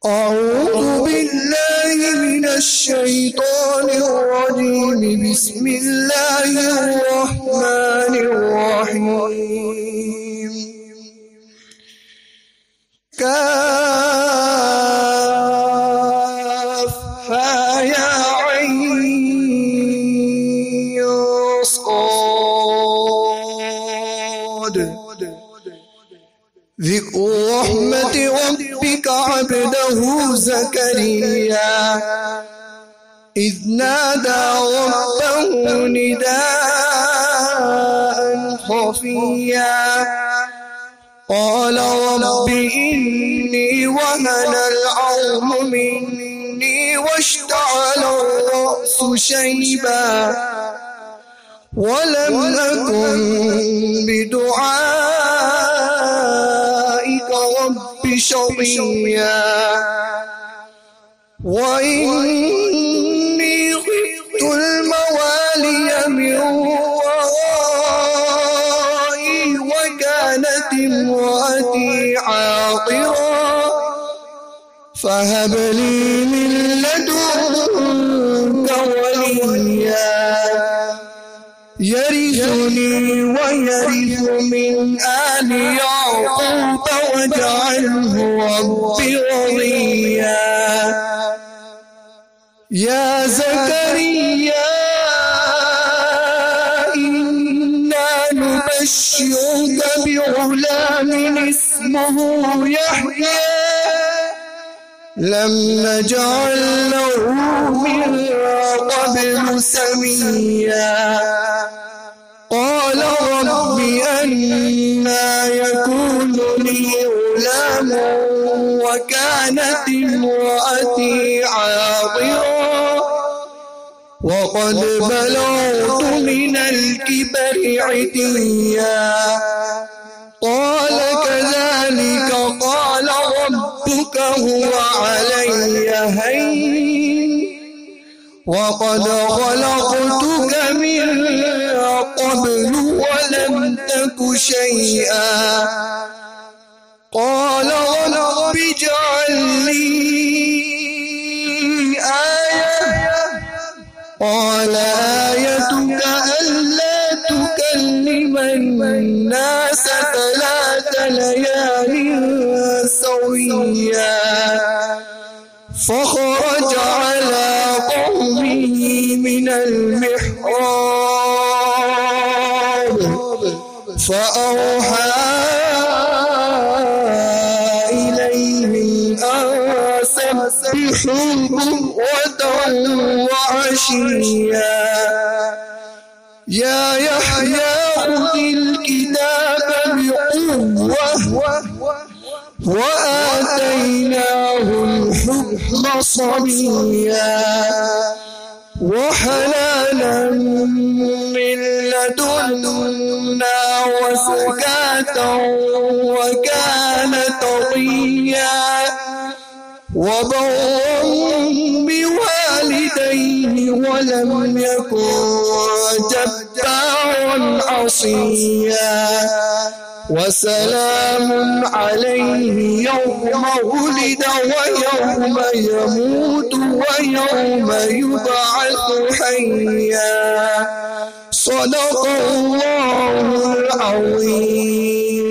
أعوذ بالله من الشيطان الرجيم. بسم الله الرحمن الرحيم. كافها يا عين صاد. ذكر رحمة ربك عبده زكريا إذ نادى ربه نداء خفيا قال رب إني وهن العظم مني واشتعل الرأس شيبا ولم أكن بدعائك رب شقيا وإني خفت الموالي من ورائي وكانت امرأتي عاقرا فهب لي من لدنك وليا يرثني ويرث من آل يعقوب واجعله رب رضيا. يا زكريا إنا نبشرك بغلام اسمه يحيى لم نجعل له من قبل سميا قال رب أنى يكون لي غلام وكانت امرأتي عاقرا وقد بلغت من الكبر عتيا قال كذلك قال ربك هو علي هين وقد خلقتك من قبل ولم تك شيئا قال رب اجعل لي آية قال آيتك ألا تكلم الناس 3 ليال سويا فخرج على قومه من المحراب فأوحى إليهم أن سبحوا بكرة وعشيا يا يحيى خذ الكتاب بقوة وآتيناه الحكم صبيا وحنانا من لدنا وزكاة وكان تقيا وبرا بوالديه ولم يكن جبارا عصيا وسلام عليه يوم ولد ويوم يموت ويوم يبعث حيا صدق الله العظيم.